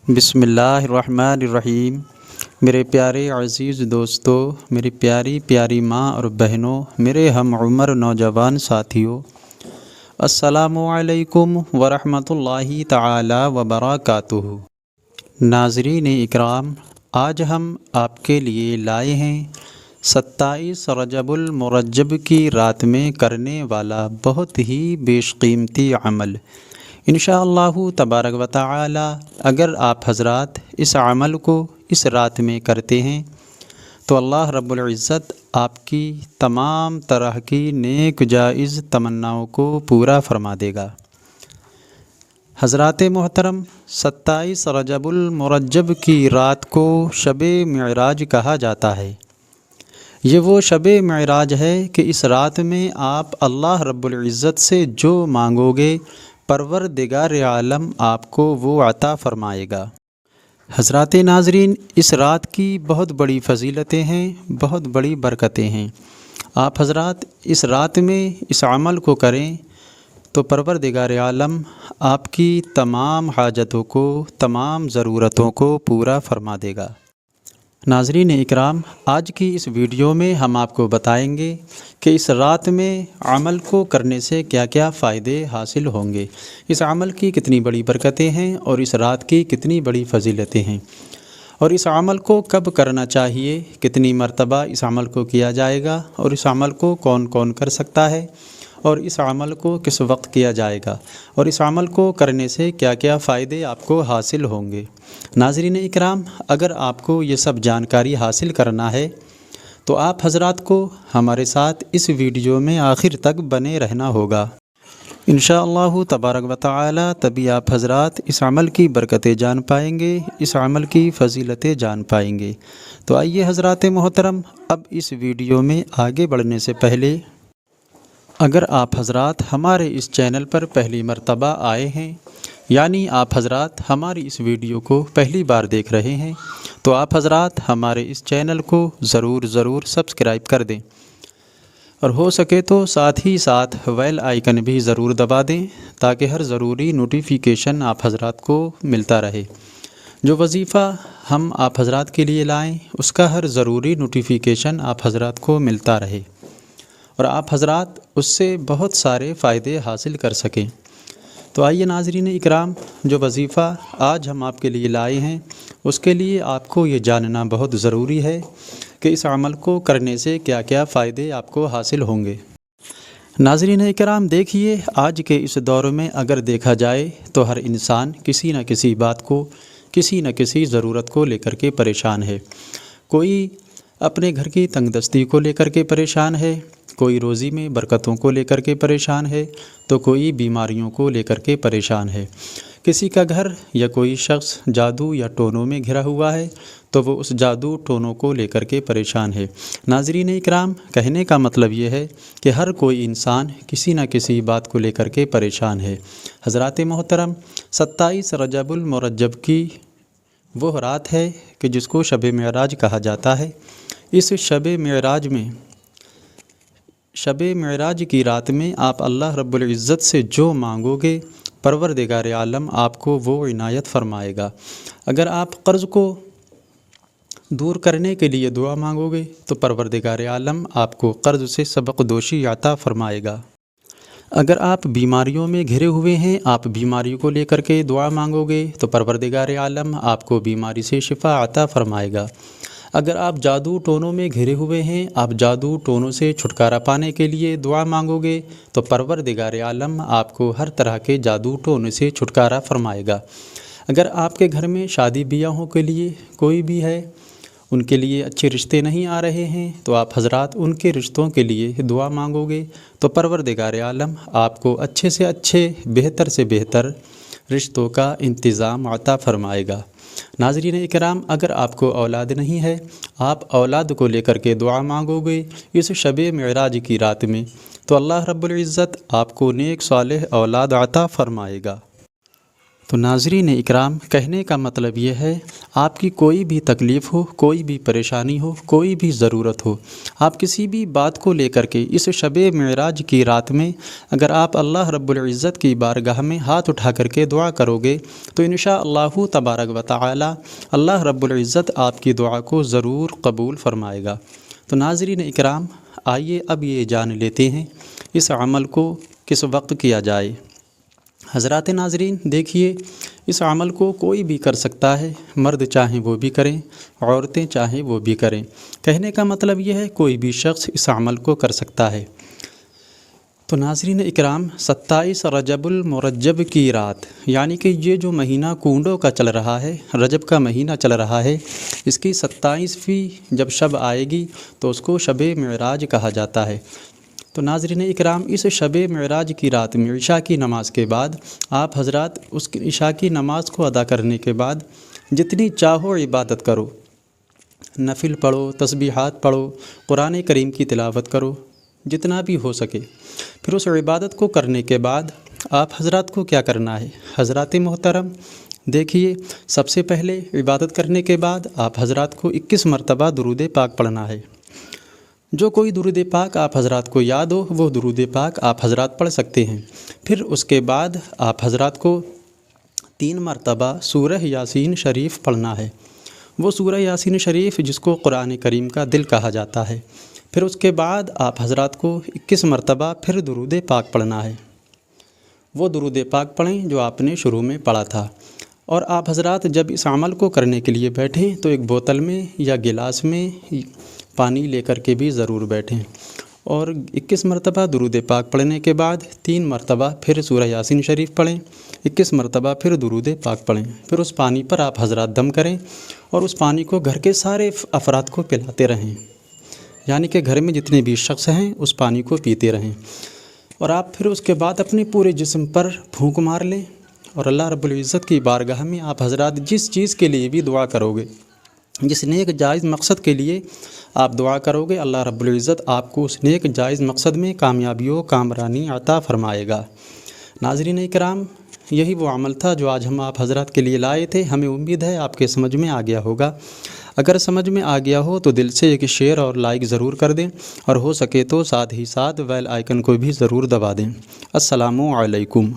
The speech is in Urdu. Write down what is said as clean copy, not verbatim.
بسم اللہ الرحمن الرحیم۔ میرے پیارے عزیز دوستو، میری پیاری پیاری ماں اور بہنوں، میرے ہم عمر نوجوان ساتھیوں، السلام علیکم ورحمۃ اللہ تعالی وبرکاتہ۔ ناظرین اکرام، آج ہم آپ کے لیے لائے ہیں 27 رجب المرجب کی رات میں کرنے والا بہت ہی بیش قیمتی عمل۔ انشاءاللہ تبارک و تعالی اگر آپ حضرات اس عمل کو اس رات میں کرتے ہیں تو اللہ رب العزت آپ کی تمام طرح کی نیک جائز تمناؤں کو پورا فرما دے گا۔ حضرات محترم، 27 رجب المرجب کی رات کو شب معراج کہا جاتا ہے۔ یہ وہ شب معراج ہے کہ اس رات میں آپ اللہ رب العزت سے جو مانگو گے پروردگار عالم آپ کو وہ عطا فرمائے گا۔ حضرات ناظرین، اس رات کی بہت بڑی فضیلتیں ہیں، بہت بڑی برکتیں ہیں۔ آپ حضرات اس رات میں اس عمل کو کریں تو پروردگار عالم آپ کی تمام حاجتوں کو، تمام ضرورتوں کو پورا فرما دے گا۔ ناظرین اکرام، آج کی اس ویڈیو میں ہم آپ کو بتائیں گے کہ اس رات میں عمل کو کرنے سے کیا کیا فائدے حاصل ہوں گے، اس عمل کی کتنی بڑی برکتیں ہیں اور اس رات کی کتنی بڑی فضیلتیں ہیں، اور اس عمل کو کب کرنا چاہیے، کتنی مرتبہ اس عمل کو کیا جائے گا، اور اس عمل کو کون کون کر سکتا ہے، اور اس عمل کو کس وقت کیا جائے گا، اور اس عمل کو کرنے سے کیا کیا فائدے آپ کو حاصل ہوں گے۔ ناظرین اکرام، اگر آپ کو یہ سب جانکاری حاصل کرنا ہے تو آپ حضرات کو ہمارے ساتھ اس ویڈیو میں آخر تک بنے رہنا ہوگا۔ انشاءاللہ تبارک و تعالی تبھی آپ حضرات اس عمل کی برکتیں جان پائیں گے، اس عمل کی فضیلتیں جان پائیں گے۔ تو آئیے حضرات محترم، اب اس ویڈیو میں آگے بڑھنے سے پہلے اگر آپ حضرات ہمارے اس چینل پر پہلی مرتبہ آئے ہیں، یعنی آپ حضرات ہماری اس ویڈیو کو پہلی بار دیکھ رہے ہیں، تو آپ حضرات ہمارے اس چینل کو ضرور سبسکرائب کر دیں، اور ہو سکے تو ساتھ ہی ساتھ بیل آئیکن بھی ضرور دبا دیں تاکہ ہر ضروری نوٹیفیکیشن آپ حضرات کو ملتا رہے۔ جو وظیفہ ہم آپ حضرات کے لیے لائیں اس کا ہر ضروری نوٹیفیکیشن آپ حضرات کو ملتا رہے، اور آپ حضرات اس سے بہت سارے فائدے حاصل کر سکیں۔ تو آئیے ناظرین اکرام، جو وظیفہ آج ہم آپ کے لیے لائے ہیں اس کے لیے آپ کو یہ جاننا بہت ضروری ہے کہ اس عمل کو کرنے سے کیا کیا فائدے آپ کو حاصل ہوں گے۔ ناظرین اکرام، دیکھیے آج کے اس دور میں اگر دیکھا جائے تو ہر انسان کسی نہ کسی بات کو، کسی نہ کسی ضرورت کو لے کر کے پریشان ہے۔ کوئی اپنے گھر کی تنگ دستی کو لے کر کے پریشان ہے، کوئی روزی میں برکتوں کو لے کر کے پریشان ہے، تو کوئی بیماریوں کو لے کر کے پریشان ہے۔ کسی کا گھر یا کوئی شخص جادو یا ٹونوں میں گھرا ہوا ہے تو وہ اس جادو ٹونوں کو لے کر کے پریشان ہے۔ ناظرین اکرام، کہنے کا مطلب یہ ہے کہ ہر کوئی انسان کسی نہ کسی بات کو لے کر کے پریشان ہے۔ حضرات محترم، 27 رجب المرجب کی وہ رات ہے کہ جس کو شب معراج کہا جاتا ہے۔ اس شب معراج کی رات میں آپ اللہ رب العزت سے جو مانگو گے پروردگار عالم آپ کو وہ عنایت فرمائے گا۔ اگر آپ قرض کو دور کرنے کے لیے دعا مانگو گے تو پروردگار عالم آپ کو قرض سے سبق دوشی عطا فرمائے گا۔ اگر آپ بیماریوں میں گھرے ہوئے ہیں، آپ بیماریوں کو لے کر کے دعا مانگو گے تو پروردگار عالم آپ کو بیماری سے شفا عطا فرمائے گا۔ اگر آپ جادو ٹونوں میں گھرے ہوئے ہیں، آپ جادو ٹونوں سے چھٹکارا پانے کے لیے دعا مانگو گے تو پروردگار عالم آپ کو ہر طرح کے جادو ٹونوں سے چھٹکارا فرمائے گا۔ اگر آپ کے گھر میں شادی بیاہوں کے لیے کوئی بھی ہے، ان کے لیے اچھے رشتے نہیں آ رہے ہیں، تو آپ حضرات ان کے رشتوں کے لیے دعا مانگو گے تو پروردگار عالم آپ کو اچھے سے اچھے، بہتر سے بہتر رشتوں کا انتظام عطا فرمائے گا۔ ناظرین اکرام، اگر آپ کو اولاد نہیں ہے، آپ اولاد کو لے کر کے دعا مانگو گے اس شب معراج کی رات میں تو اللہ رب العزت آپ کو نیک صالح اولاد عطا فرمائے گا۔ تو ناظرین اکرام، کہنے کا مطلب یہ ہے آپ کی کوئی بھی تکلیف ہو، کوئی بھی پریشانی ہو، کوئی بھی ضرورت ہو، آپ کسی بھی بات کو لے کر کے اس شب معراج کی رات میں اگر آپ اللہ رب العزت کی بارگاہ میں ہاتھ اٹھا کر کے دعا کرو گے تو انشاءاللہ تبارک و تعالی اللہ رب العزت آپ کی دعا کو ضرور قبول فرمائے گا۔ تو ناظرین اکرام، آئیے اب یہ جان لیتے ہیں اس عمل کو کس وقت کیا جائے۔ حضرات ناظرین، دیکھیے، اس عمل کو کوئی بھی کر سکتا ہے، مرد چاہیں وہ بھی کریں، عورتیں چاہیں وہ بھی کریں۔ کہنے کا مطلب یہ ہے کوئی بھی شخص اس عمل کو کر سکتا ہے۔ تو ناظرین اکرام، 27 رجب المرجب کی رات، یعنی کہ یہ جو مہینہ کنڈوں کا چل رہا ہے، رجب کا مہینہ چل رہا ہے، اس کی 27ویں جب شب آئے گی تو اس کو شب معراج کہا جاتا ہے۔ تو ناظرین اکرام، اس شب معراج کی رات میں عشاء کی نماز کے بعد آپ حضرات اس عشاء کی نماز کو ادا کرنے کے بعد جتنی چاہو عبادت کرو، نفل پڑھو، تسبیحات پڑھو، قرآن کریم کی تلاوت کرو، جتنا بھی ہو سکے۔ پھر اس عبادت کو کرنے کے بعد آپ حضرات کو کیا کرنا ہے؟ حضرات محترم، دیکھیے، سب سے پہلے عبادت کرنے کے بعد آپ حضرات کو 21 مرتبہ درود پاک پڑھنا ہے۔ جو کوئی درود پاک آپ حضرات کو یاد ہو وہ درود پاک آپ حضرات پڑھ سکتے ہیں۔ پھر اس کے بعد آپ حضرات کو 3 مرتبہ سورہ یاسین شریف پڑھنا ہے۔ وہ سورہ یاسین شریف جس کو قرآن کریم کا دل کہا جاتا ہے۔ پھر اس کے بعد آپ حضرات کو 21 مرتبہ پھر درود پاک پڑھنا ہے۔ وہ درود پاک پڑھیں جو آپ نے شروع میں پڑھا تھا۔ اور آپ حضرات جب اس عمل کو کرنے کے لیے بیٹھیں تو ایک بوتل میں یا گلاس میں پانی لے کر کے بھی ضرور بیٹھیں، اور 21 مرتبہ درود پاک پڑھنے کے بعد 3 مرتبہ پھر سورہ یاسین شریف پڑھیں، 21 مرتبہ پھر درود پاک پڑھیں۔ پھر اس پانی پر آپ حضرات دم کریں اور اس پانی کو گھر کے سارے افراد کو پلاتے رہیں، یعنی کہ گھر میں جتنے بھی شخص ہیں اس پانی کو پیتے رہیں۔ اور آپ پھر اس کے بعد اپنے پورے جسم پر پھونک مار لیں، اور اللہ رب العزت کی بارگاہ میں آپ حضرات جس چیز کے لیے بھی دعا کرو گے، جس نیک جائز مقصد کے لیے آپ دعا کرو گے، اللہ رب العزت آپ کو اس نیک جائز مقصد میں کامیابی و کامرانی عطا فرمائے گا۔ ناظرین اکرام، یہی وہ عمل تھا جو آج ہم آپ حضرات کے لیے لائے تھے۔ ہمیں امید ہے آپ کے سمجھ میں آ گیا ہوگا۔ اگر سمجھ میں آ گیا ہو تو دل سے ایک شیئر اور لائک ضرور کر دیں، اور ہو سکے تو ساتھ ہی ساتھ بیل آئیکن کو بھی ضرور دبا دیں۔ السلام علیکم۔